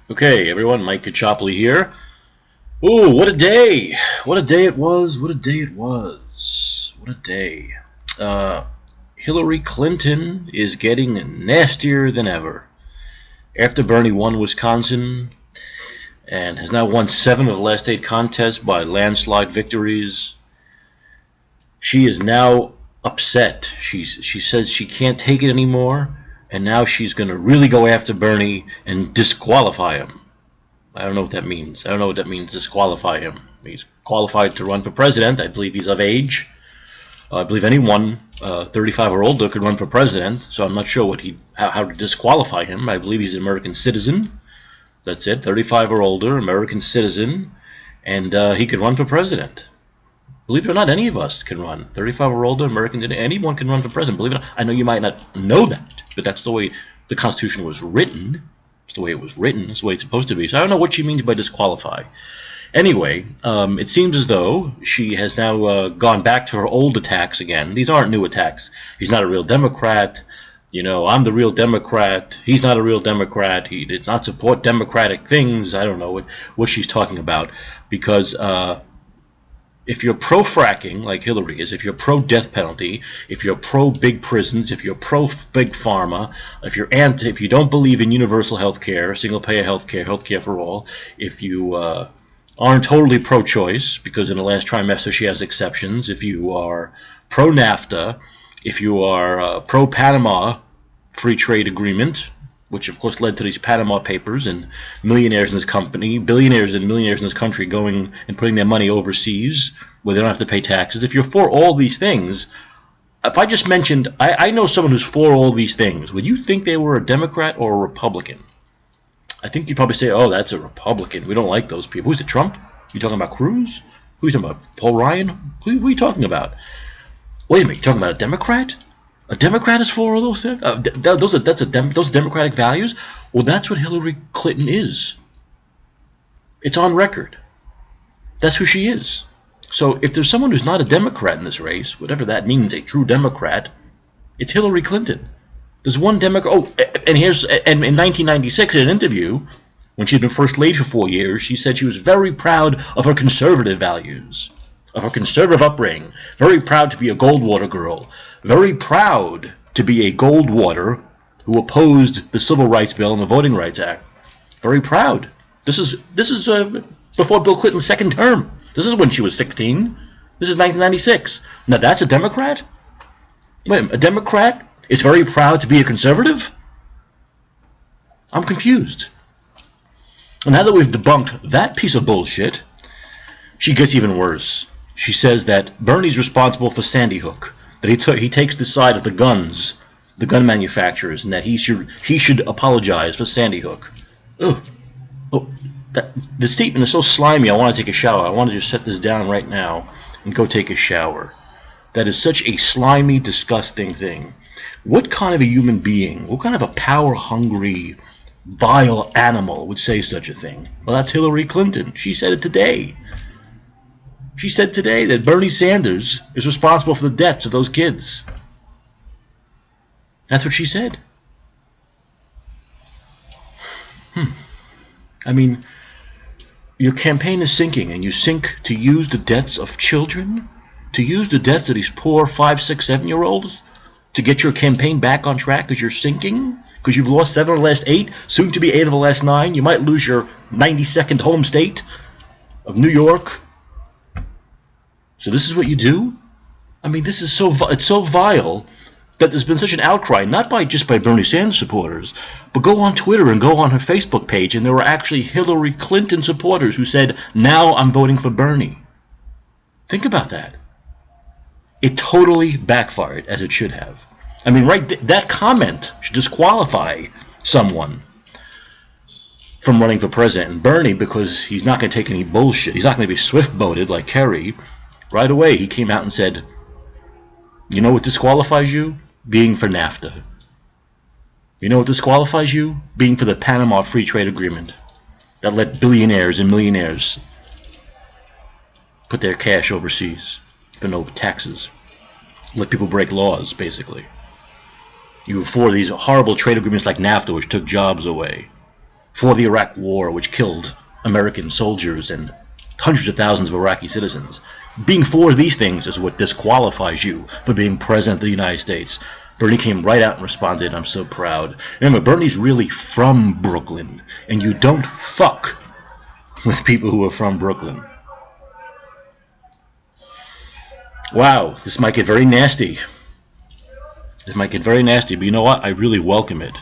Okay, everyone, Mike Caccioppoli here. Ooh, what a day! What a day it was! What a day it was! What a day! Uh, Hillary Clinton is getting nastier than ever. After Bernie won Wisconsin and has now won 7 of the last 8 contests by landslide victories, she is now upset. She says she can't take it anymore, and now she's going to really go after Bernie and disqualify him. I don't know what that means. I don't know what that means, disqualify him. He's qualified to run for president. I believe he's of age. I believe anyone 35 or older could run for president, so I'm not sure how to disqualify him. I believe he's an American citizen. That's it, 35 or older, American citizen, and he could run for president. Believe it or not, any of us can run. 35 or older, American, anyone can run for president. Believe it or not. I know you might not know that, but that's the way the Constitution was written. It's the way it was written. It's the way it's supposed to be. So I don't know what she means by disqualify. Anyway, it seems as though she has now gone back to her old attacks again. These aren't new attacks. He's not a real Democrat. You know, I'm the real Democrat. He's not a real Democrat. He did not support democratic things. I don't know what she's talking about. Because if you're pro-fracking, like Hillary is, if you're pro-death penalty, if you're pro-big prisons, if you're pro-big pharma, if you don't believe in universal health care, single-payer health care for all, if you aren't totally pro-choice, because in the last trimester she has exceptions, if you are pro-NAFTA, if you are pro-Panama free trade agreement, which of course led to these Panama Papers and millionaires in this company, billionaires and millionaires in this country going and putting their money overseas where they don't have to pay taxes. If you're for all these things, if I just mentioned, I know someone who's for all these things, would you think they were a Democrat or a Republican? I think you'd probably say, oh, that's a Republican. We don't like those people. Who's it, Trump? You talking about Cruz? Who are you talking about? Paul Ryan? Who are you talking about? Wait a minute, you're talking about a Democrat? A Democrat is for all those things? Those democratic values? Well, that's what Hillary Clinton is. It's on record. That's who she is. So if there's someone who's not a Democrat in this race, whatever that means, a true Democrat, it's Hillary Clinton. There's one Democrat. Oh, and in 1996, in an interview, when she'd been First Lady for 4 years, she said she was very proud of her conservative values, of her conservative upbringing, very proud to be a Goldwater girl, very proud to be a Goldwater who opposed the Civil Rights Bill and the Voting Rights Act. Very proud. This is before Bill Clinton's second term. This is when she was 16. This is 1996. Now that's a Democrat? Wait, a Democrat is very proud to be a conservative? I'm confused. And now that we've debunked that piece of bullshit, she gets even worse. She says that Bernie's responsible for Sandy Hook, that he takes the side of the gun manufacturers, and that he should apologize for Sandy Hook. Ugh. Oh, the statement is so slimy. I want to take a shower. I want to just set this down right now and go take a shower. That is such a slimy, disgusting thing. What kind of a human being, what kind of a power-hungry, vile animal would say such a thing? Well, that's Hillary Clinton. She said it today. She said today that Bernie Sanders is responsible for the deaths of those kids. That's what she said. I mean, your campaign is sinking, and you sink to use the deaths of children, to use the deaths of these poor 5, 6, 7-year-olds to get your campaign back on track because you're sinking, because you've lost 7 of the last 8, soon to be 8 of the last 9. You might lose your 92nd home state of New York. So this is what you do? I mean, this is it's so vile that there's been such an outcry, not just by Bernie Sanders supporters, but go on Twitter and go on her Facebook page, and there were actually Hillary Clinton supporters who said, now I'm voting for Bernie. Think about that. It totally backfired, as it should have. I mean, that comment should disqualify someone from running for president. And Bernie, because he's not going to take any bullshit, he's not going to be swift-boated like Kerry, right away he came out and said, you know what disqualifies you? Being for NAFTA. You know what disqualifies you? Being for the Panama Free Trade Agreement that let billionaires and millionaires put their cash overseas for no taxes. Let people break laws, basically. You were for these horrible trade agreements like NAFTA, which took jobs away. for the Iraq War, which killed American soldiers and hundreds of thousands of Iraqi citizens. Being for these things is what disqualifies you for being president of the United States. Bernie came right out and responded, I'm so proud. Remember, Bernie's really from Brooklyn, and you don't fuck with people who are from Brooklyn. Wow, this might get very nasty. This might get very nasty, but you know what? I really welcome it.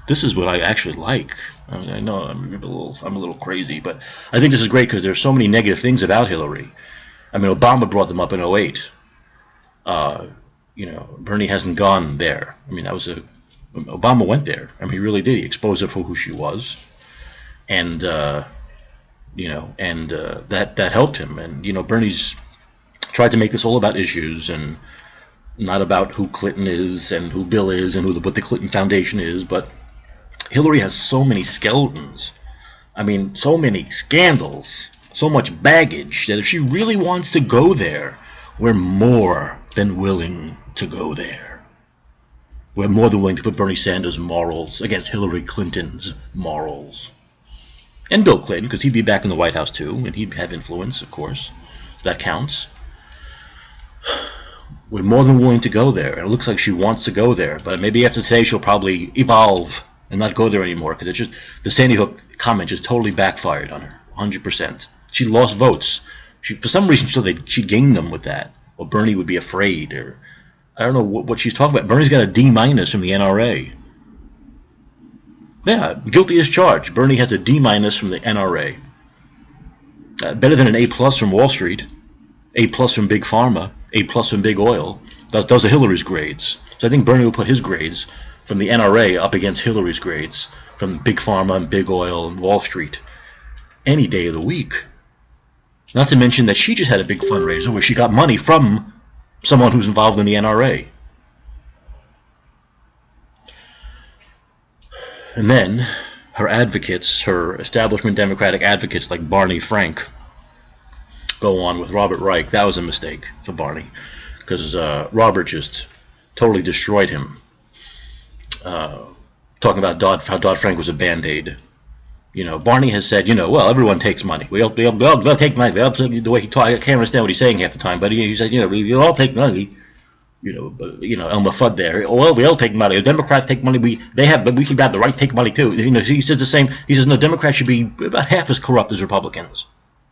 This is what I actually like. I mean, I know I'm a little crazy, but I think this is great because there's so many negative things about Hillary. I mean, Obama brought them up in 2008. Bernie hasn't gone there. I mean, Obama went there. I mean, he really did. He exposed her for who she was, and that helped him. And Bernie's tried to make this all about issues and not about who Clinton is and who Bill is and what the Clinton Foundation is, but Hillary has so many skeletons. I mean, so many scandals, so much baggage that if she really wants to go there, we're more than willing to go there. We're more than willing to put Bernie Sanders' morals against Hillary Clinton's morals. And Bill Clinton, because he'd be back in the White House too, and he'd have influence, of course. So that counts. We're more than willing to go there, and it looks like she wants to go there. But maybe after today, she'll probably evolve and not go there anymore, because it's just the Sandy Hook comment just totally backfired on her, 100%. She lost votes. For some reason, she gained them with that. Or Bernie would be afraid, or I don't know what she's talking about. Bernie's got a D- from the NRA. Yeah, guilty as charged. Bernie has a D- from the NRA. Better than an A+ from Wall Street, A+ from Big Pharma, A+ from Big Oil. Those are Hillary's grades. So I think Bernie will put his grades from the NRA up against Hillary's grades from Big Pharma and Big Oil and Wall Street any day of the week. Not to mention that she just had a big fundraiser where she got money from someone who's involved in the NRA. And then her advocates, her establishment Democratic advocates like Barney Frank, go on with Robert Reich. That was a mistake for Barney, because Robert just totally destroyed him. Talking about how Dodd-Frank was a Band-Aid. Barney has said, well, everyone takes money. They'll take money. The way he talks, I can't understand what he's saying half the time, but he said, we all take money. Elmer Fudd there. Well, we all take money. The Democrats take money. But we can have the right to take money too. He says the same. He says no, Democrats should be about half as corrupt as Republicans.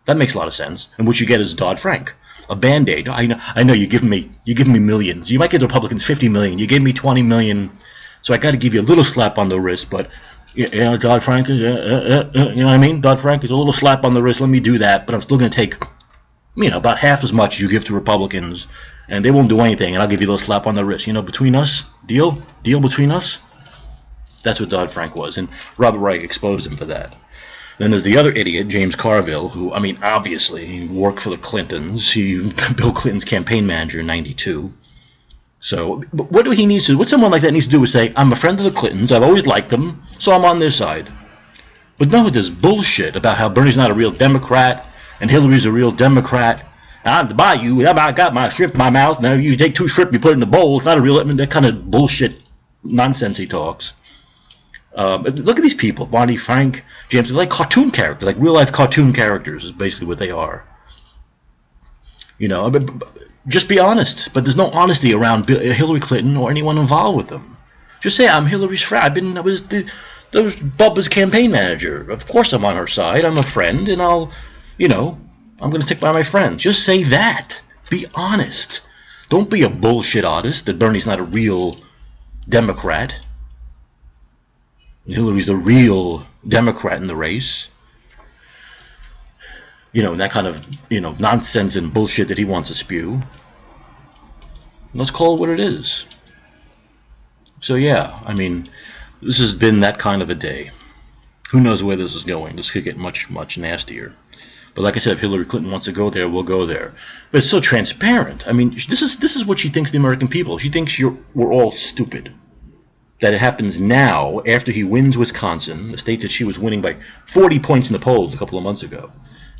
That makes a lot of sense. And what you get is Dodd-Frank, a Band-Aid. I know you give me millions. You might give the Republicans 50 million. You gave me 20 million, so I got to give you a little slap on the wrist. But Dodd-Frank, you know what I mean? Dodd-Frank is a little slap on the wrist. Let me do that, but I'm still going to take, about half as much as you give to Republicans, and they won't do anything, and I'll give you a little slap on the wrist. Between us, deal between us. That's what Dodd-Frank was, and Robert Reich exposed him for that. Then there's the other idiot, James Carville, who, obviously, he worked for the Clintons. Bill Clinton's campaign manager in '92. So, what do he need to do? What someone like that needs to do is say, I'm a friend of the Clintons, I've always liked them, so I'm on their side. But no, this bullshit about how Bernie's not a real Democrat, and Hillary's a real Democrat. I'm to buy you, I got my shrimp in my mouth, now you take 2 shrimp, you put it in the bowl, it's not a real, that kind of bullshit nonsense he talks. Look at these people, Barney, Frank, James, they're like cartoon characters, like real-life cartoon characters is basically what they are. Just be honest, but there's no honesty around Hillary Clinton or anyone involved with them. Just say, I'm Hillary's friend, I was Bubba's campaign manager. Of course I'm on her side, I'm a friend, and I'm going to stick by my friends. Just say that. Be honest. Don't be a bullshit artist that Bernie's not a real Democrat. Hillary's the real Democrat in the race. And that kind of, nonsense and bullshit that he wants to spew. Let's call it what it is. So yeah, this has been that kind of a day. Who knows where this is going? This could get much, much nastier. But like I said, if Hillary Clinton wants to go there, we'll go there. But it's so transparent. This is what she thinks the American people. She thinks we're all stupid. That it happens now, after he wins Wisconsin, the state that she was winning by 40 points in the polls a couple of months ago.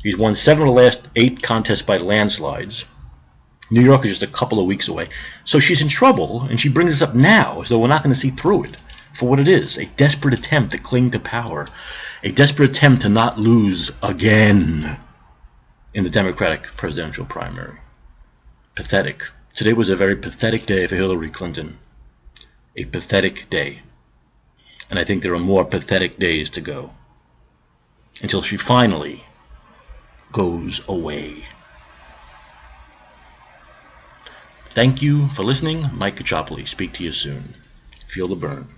He's won 7 of the last 8 contests by landslides. New York is just a couple of weeks away. So she's in trouble, and she brings this up now, as though we're not going to see through it. for what it is, a desperate attempt to cling to power, a desperate attempt to not lose again in the Democratic presidential primary. Pathetic. Today was a very pathetic day for Hillary Clinton. A pathetic day. And I think there are more pathetic days to go until she finally goes away. Thank you for listening. Mike Caccioppoli. Speak to you soon. Feel the burn.